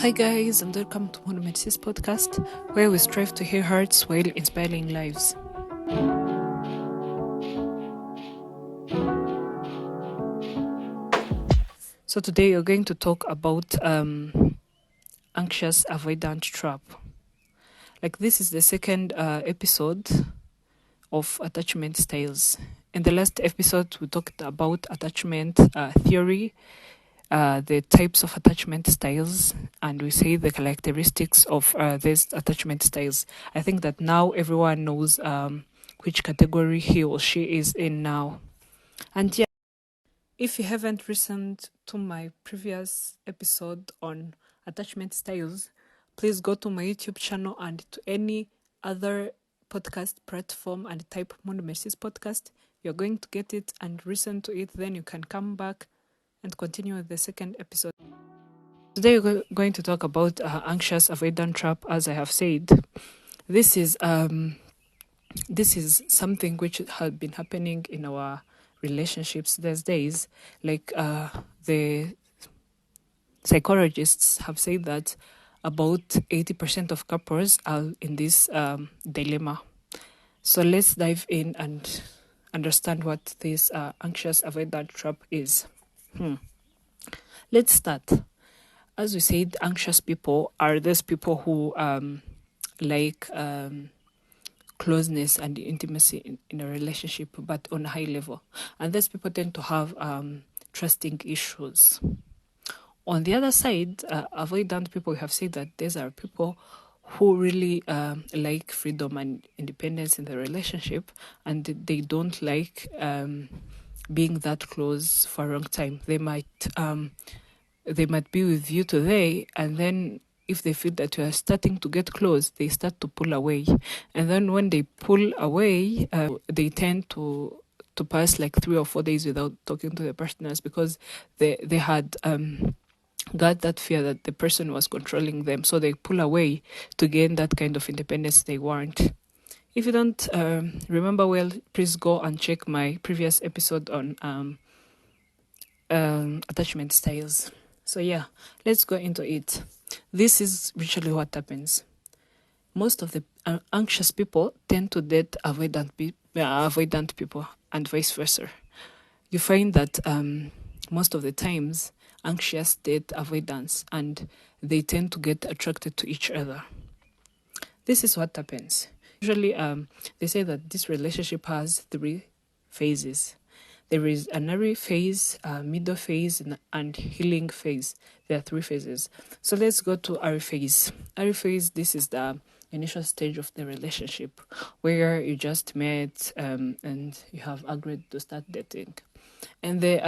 Hi guys, and welcome to Monument's podcast, where we strive to heal hearts while inspiring lives. So today we're going to talk about anxious avoidant trap. Like this is the second episode of attachment styles. In the last episode, we talked about attachment theory, the types of attachment styles, and we say the characteristics of these attachment styles. I think that now everyone knows which category he or she is in now. And yeah, if you haven't listened to my previous episode on attachment styles, please go to my YouTube channel and to any other podcast platform and type Monument's podcast. You're going to get it and listen to it. Then you can come back and continue with the second episode. Today we're going to talk about anxious avoidant trap. As I have said, this is something which has been happening in our relationships these days. Like the psychologists have said that about 80% of couples are in this dilemma. So let's dive in and understand what this anxious avoidant trap is. Let's start. As we said, anxious people are those people who like closeness and intimacy in a relationship, but on a high level. And those people tend to have trusting issues. On the other side, avoidant people have said that these are people who really like freedom and independence in the relationship, and they don't like being that close for a long time. They might be with you today, and then if they feel that you are starting to get close, they start to pull away. And then when they pull away, they tend to pass like 3 or 4 days without talking to their partners because they had got that fear that the person was controlling them. So they pull away to gain that kind of independence they want. If you don't remember well, please go and check my previous episode on attachment styles. So yeah, let's go into it. This is usually what happens. Most of the anxious people tend to date avoidant people, and vice versa. You find that most of the times anxious date avoidance, and they tend to get attracted to each other. This is what happens. Usually, they say that this relationship has 3 phases. There is an early phase, middle phase, and healing phase. There are 3 phases. So let's go to early phase. Early phase, this is the initial stage of the relationship where you just met and you have agreed to start dating. And the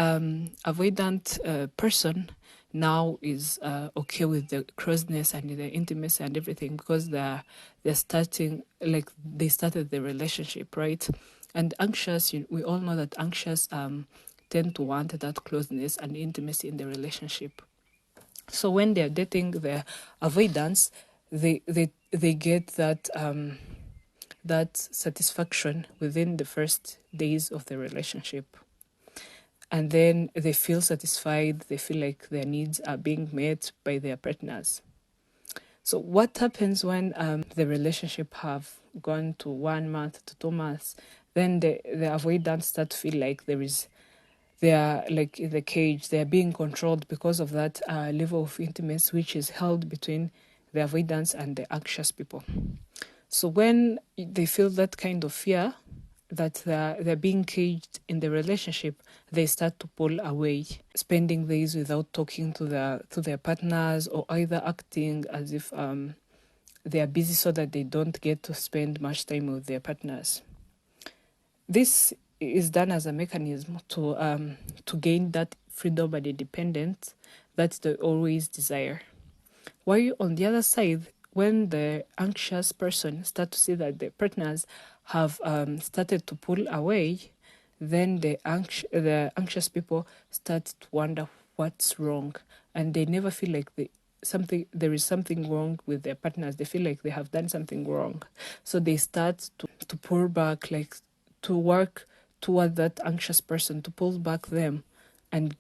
avoidant person now is okay with the closeness and the intimacy and everything because they're starting, like they started the relationship, right? And anxious, we all know that anxious tend to want that closeness and intimacy in the relationship. So when they're dating the avoidance, they get that that satisfaction within the first days of the relationship. And then they feel satisfied, they feel like their needs are being met by their partners. So what happens when the relationship have gone to 1 month to 2 months? Then the avoidants start to feel like they are like in the cage, they are being controlled because of that level of intimacy which is held between the avoidants and the anxious people. So when they feel that kind of fear that they're being caged in the relationship, they start to pull away, spending days without talking to their partners, or either acting as if they are busy so that they don't get to spend much time with their partners. This is done as a mechanism to gain that freedom and independence that they always desire. While on the other side, when the anxious person starts to see that the partners have started to pull away, then the anxious people start to wonder what's wrong, and they never feel like there is something wrong with their partners. They feel like they have done something wrong, so they start to pull back, like to work toward that anxious person to pull back them, and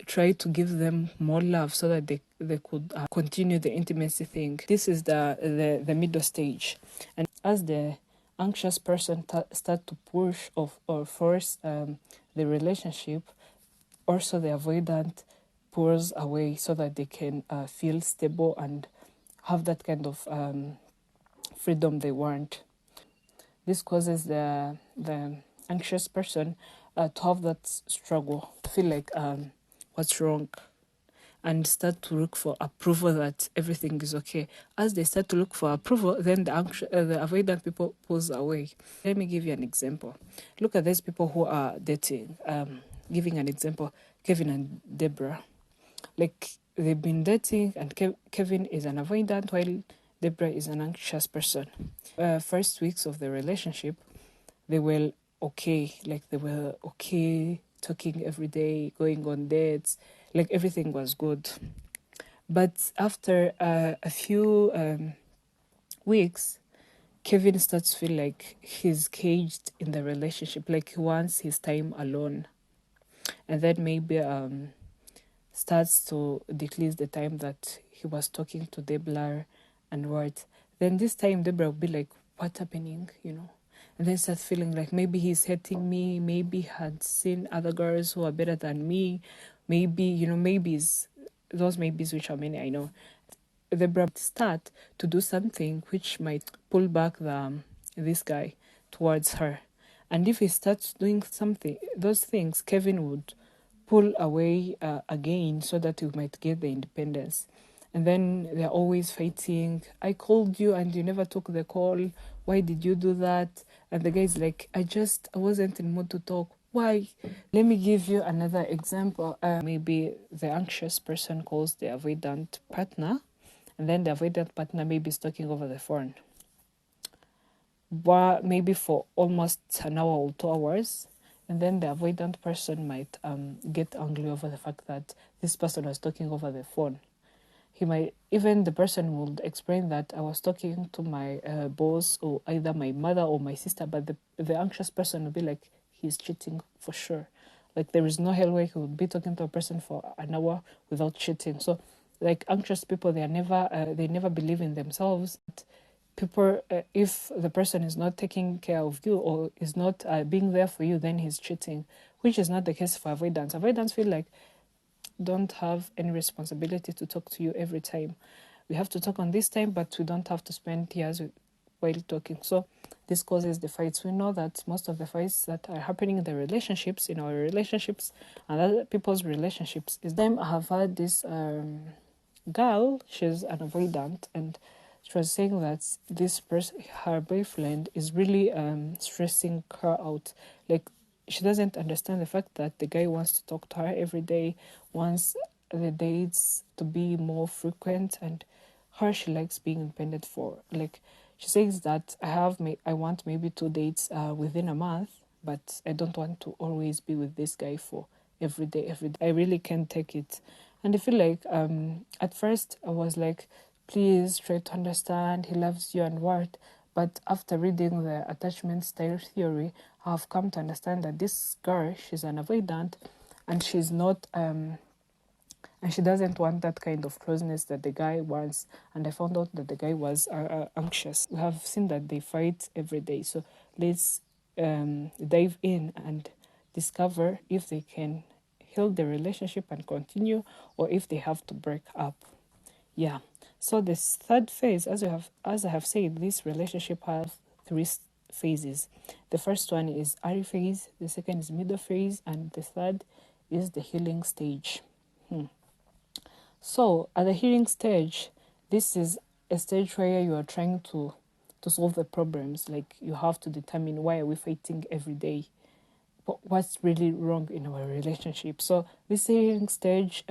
try to give them more love so that they could continue the intimacy thing. This is the middle stage. And as the anxious person start to push or force the relationship, also the avoidant pulls away so that they can feel stable and have that kind of freedom they want. This causes the anxious person to have that struggle, feel like what's wrong, and start to look for approval that everything is okay. As they start to look for approval, then the avoidant people pulls away. Let me give you an example. Look at these people who are dating. Giving an example, Kevin and Deborah. Like, they've been dating, and Kevin is an avoidant while Deborah is an anxious person. First weeks of the relationship, they were okay. Like, they were okay, talking every day, going on dates. Like, everything was good. But after a few weeks, Kevin starts to feel like he's caged in the relationship. Like, he wants his time alone. And then maybe starts to decrease the time that he was talking to Deborah and what. Then this time Deborah will be like, what's happening, And then start feeling like maybe he's hating me, maybe he had seen other girls who are better than me, maybe, maybes, those maybes which are many, I know. Deborah start to do something which might pull back this guy towards her. And if he starts doing those things, Kevin would pull away again so that you might get the independence. And then they're always fighting. I called you and you never took the call. Why did you do that? And the guy's like, I wasn't in mood to talk. Why? Let me give you another example. Maybe the anxious person calls the avoidant partner, and then the avoidant partner maybe is talking over the phone. But maybe for almost an hour or 2 hours. And then the avoidant person might get angry over the fact that this person was talking over the phone. Even the person would explain that I was talking to my boss or either my mother or my sister, but the anxious person would be like, he's cheating for sure. Like, there is no hell way he would be talking to a person for an hour without cheating. So, like, anxious people, they never believe in themselves. People, if the person is not taking care of you or is not being there for you, then he's cheating, which is not the case for avoidance. Avoidance feel like don't have any responsibility to talk to you every time. We have to talk on this time, but we don't have to spend years while talking. So this causes the fights. We know that most of the fights that are happening in our relationships and other people's relationships, is them. I have had this girl, she's an avoidant, and she was saying that this person, her boyfriend, is really stressing her out. Like, she doesn't understand the fact that the guy wants to talk to her every day, wants the dates to be more frequent, and she likes being independent for, like, she says that I want maybe 2 dates within a month, but I don't want to always be with this guy for every day. I really can't take it. And I feel like at first I was like, please try to understand, he loves you and what. But after reading the attachment style theory, I've come to understand that this girl, she's an avoidant, and she's not and she doesn't want that kind of closeness that the guy wants. And I found out that the guy was anxious. We have seen that they fight every day. So let's dive in and discover if they can heal the relationship and continue, or if they have to break up. Yeah. So this third phase, as I have said, this relationship has 3 phases. The first one is early phase, the second is middle phase, and the third is the healing stage. So at the healing stage, this is a stage where you are trying to solve the problems. Like, you have to determine, why are we fighting every day? What's really wrong in our relationship? So this healing stage,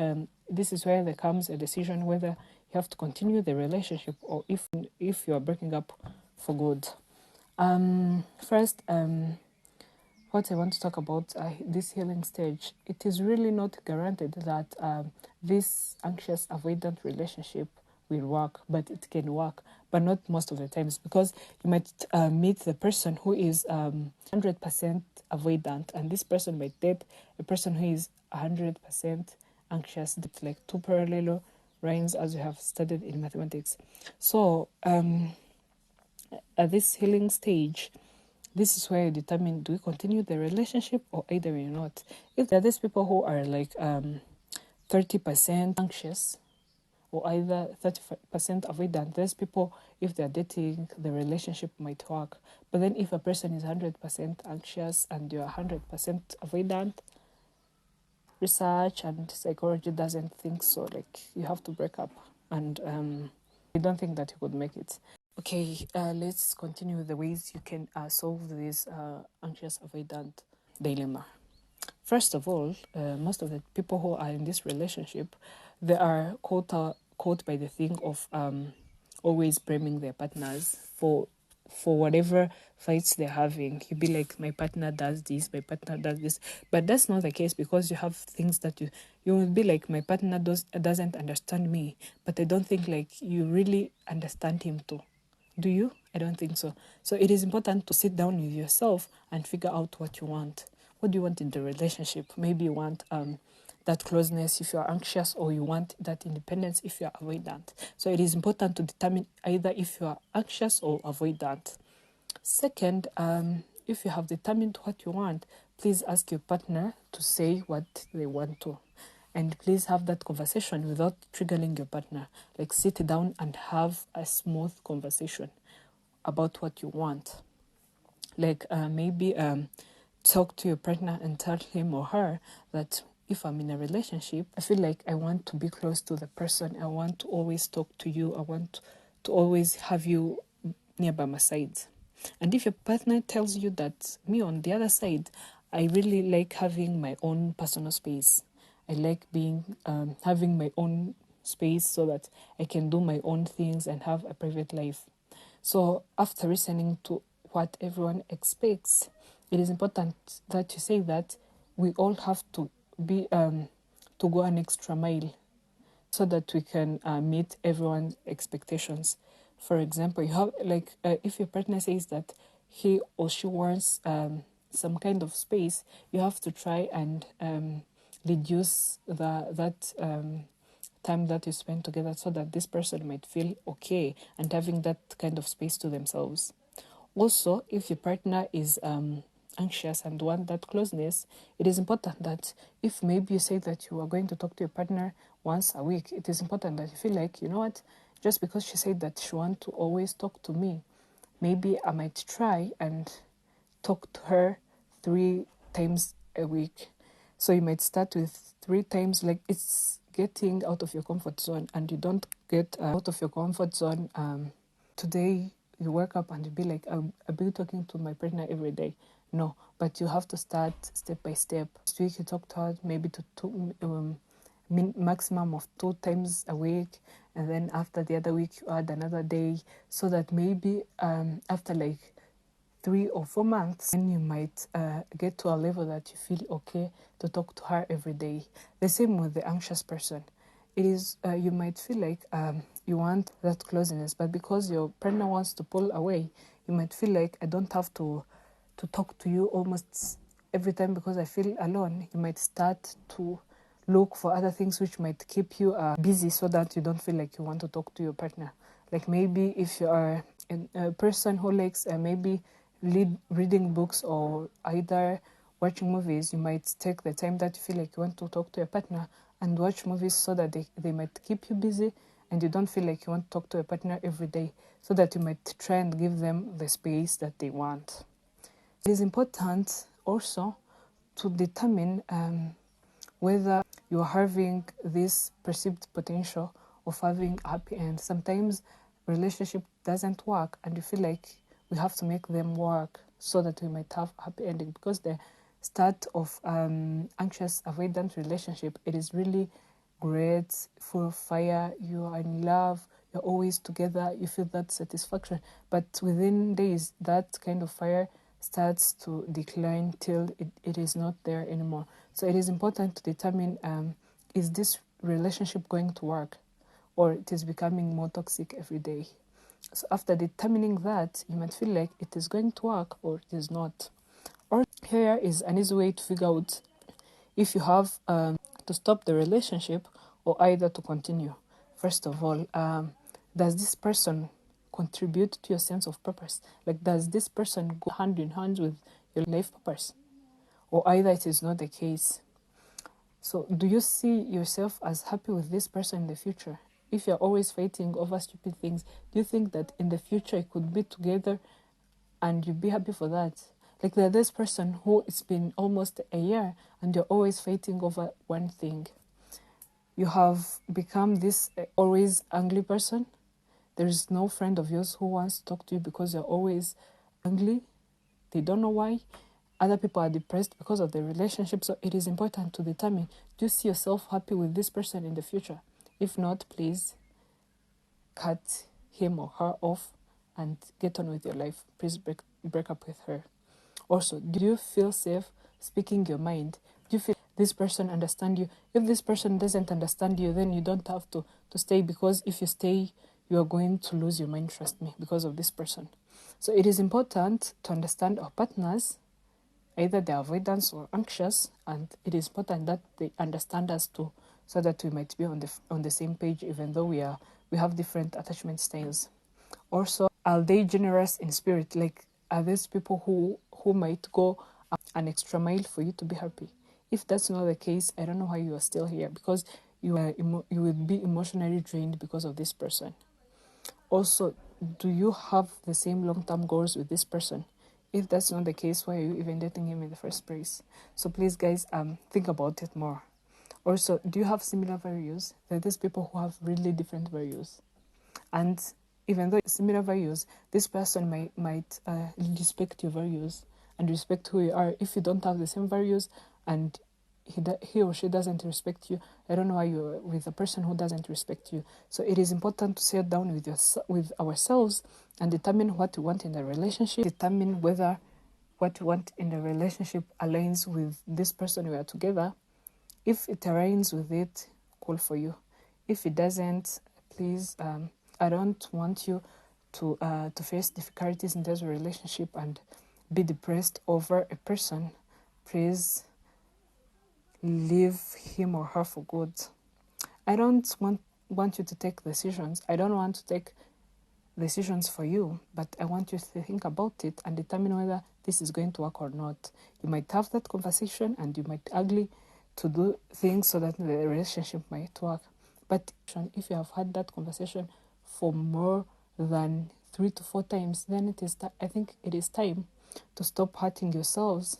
this is where there comes a decision whether you have to continue the relationship or if you are breaking up for good. First, what I want to talk about this healing stage, it is really not guaranteed that this anxious avoidant relationship will work, but it can work, but not most of the times, because you might meet the person who is 100% avoidant, and this person might date a person who is 100% anxious. It's like two parallel lines, as we have studied in mathematics. So at this healing stage, this is where you determine, do we continue the relationship or either we're not. If there are these people who are like 30% anxious or either 30% avoidant, there's people, if they're dating, the relationship might work. But then if a person is 100% anxious and you're 100% avoidant, research and psychology doesn't think so. Like, you have to break up, and I don't think that you could make it. Okay, let's continue with the ways you can solve this anxious avoidant dilemma. First of all, most of the people who are in this relationship, they are caught by the thing of always blaming their partners for whatever fights they're having. You'd be like, my partner does this, my partner does this. But that's not the case, because you have things that you will be like, my partner doesn't understand me, but I don't think like you really understand him too. Do you? I don't think so. So it is important to sit down with yourself and figure out what you want. What do you want in the relationship? Maybe you want that closeness if you're anxious, or you want that independence if you're avoidant. So it is important to determine either if you are anxious or avoidant. Second, if you have determined what you want, please ask your partner to say what they want to. And please have that conversation without triggering your partner. Like, sit down and have a smooth conversation about what you want. Like maybe talk to your partner and tell him or her that, if I'm in a relationship, I feel like I want to be close to the person. I want to always talk to you. I want to always have you near by my side. And if your partner tells you that, me on the other side, I really like having my own personal space. I like being having my own space so that I can do my own things and have a private life. So after listening to what everyone expects, it is important that you say that we all have to be to go an extra mile so that we can meet everyone's expectations. For example, you have like if your partner says that he or she wants some kind of space, you have to try and reduce that time that you spend together, so that this person might feel okay and having that kind of space to themselves. Also, if your partner is anxious and want that closeness, it is important that if maybe you say that you are going to talk to your partner once a week, it is important that you feel like, you know what, just because she said that she wants to always talk to me, maybe I might try and talk to her 3 times a week. So you might start with 3 times, like it's getting out of your comfort zone, and you don't get out of your comfort zone. Today you wake up and you be like, I'll be talking to my partner every day. No, but you have to start step by step. This week you talk to her maybe to maximum of 2 times a week, and then after the other week you add another day, so that maybe after like 3 or 4 months, then you might get to a level that you feel okay to talk to her every day. The same with the anxious person. It is you might feel like you want that closeness, but because your partner wants to pull away, you might feel like, I don't have to talk to you almost every time because I feel alone. You might start to look for other things which might keep you busy, so that you don't feel like you want to talk to your partner. Like maybe if you are a person who likes maybe reading books or either watching movies, you might take the time that you feel like you want to talk to your partner and watch movies, so that they might keep you busy and you don't feel like you want to talk to a partner every day, so that you might try and give them the space that they want. It is important also to determine whether you are having this perceived potential of having a happy end. Sometimes relationship doesn't work and you feel like we have to make them work so that we might have a happy ending, because the start of anxious avoidant relationship, it is really great, full of fire, you are in love, you're always together, you feel that satisfaction, but within days that kind of fire starts to decline till it is not there anymore. So it is important to determine, is this relationship going to work? or it is becoming more toxic every day. So after determining that, you might feel like it is going to work or it is not. Or here is an easy way to figure out if you have to stop the relationship or either to continue. First of all, does this person contribute to your sense of purpose? Like, does this person go hand in hand with your life purpose? Or either it is not the case. So do you see yourself as happy with this person in the future? If you're always fighting over stupid things, do you think that in the future you could be together and you'd be happy for that? Like, there's this person who it's been almost a year and you're always fighting over one thing. You have become this always angry person. There is no friend of yours who wants to talk to you because you're always angry. They don't know why. Other people are depressed because of the relationship. So it is important to determine, do you see yourself happy with this person in the future? If not, please cut him or her off and get on with your life. Please break up with her. Also, do you feel safe speaking your mind? Do you feel this person understand you? If this person doesn't understand you, then you don't have to stay, because if you stay, you are going to lose your mind, trust me, because of this person. So it is important to understand our partners, either they're avoidant or anxious, and it is important that they understand us too, so that we might be on the same page, even though we have different attachment styles. Also, are they generous in spirit? Like, are these people who might go an extra mile for you to be happy? If that's not the case, I don't know why you are still here, because you will be emotionally drained because of this person. Also, do you have the same long-term goals with this person? If that's not the case, why are you even dating him in the first place? So please, guys, think about it more. Also, do you have similar values? There are these people who have really different values. And even though similar values, this person might respect your values and respect who you are. If you don't have the same values and he or she doesn't respect you, I don't know why you're with a person who doesn't respect you. So it is important to sit down with ourselves and determine what we want in the relationship, determine whether what we want in the relationship aligns with this person we are together. If it aligns with it, cool for you. If it doesn't, please, I don't want you to face difficulties in this relationship and be depressed over a person. Please leave him or her for good. I don't want you to take decisions. I don't want to take decisions for you, but I want you to think about it and determine whether this is going to work or not. You might have that conversation and you might agree to do things so that the relationship might work. But if you have had that conversation for more than 3 to 4 times, then I think it is time to stop hurting yourselves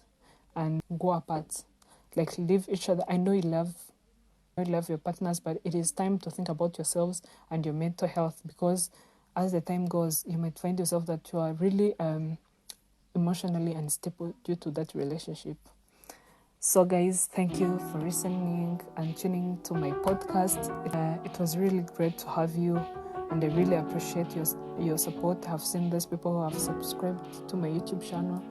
and go apart. Like, leave each other. I know you love your partners, but it is time to think about yourselves and your mental health, because as the time goes, you might find yourself that you are really emotionally unstable due to that relationship. So guys, thank you for listening and tuning to my podcast. It was really great to have you, and I really appreciate your support. I've seen those people who have subscribed to my YouTube channel.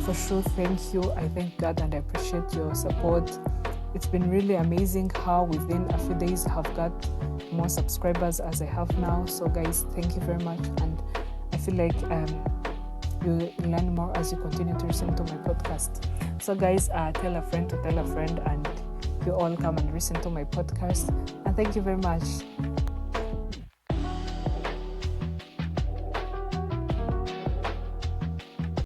For sure, thank you. I thank God and I appreciate your support. It's been really amazing how within a few days I have got more subscribers as I have now. So guys, thank you very much, and I feel like you learn more as you continue to listen to my podcast. So guys, tell a friend to tell a friend, and you all come and listen to my podcast. And thank you very much.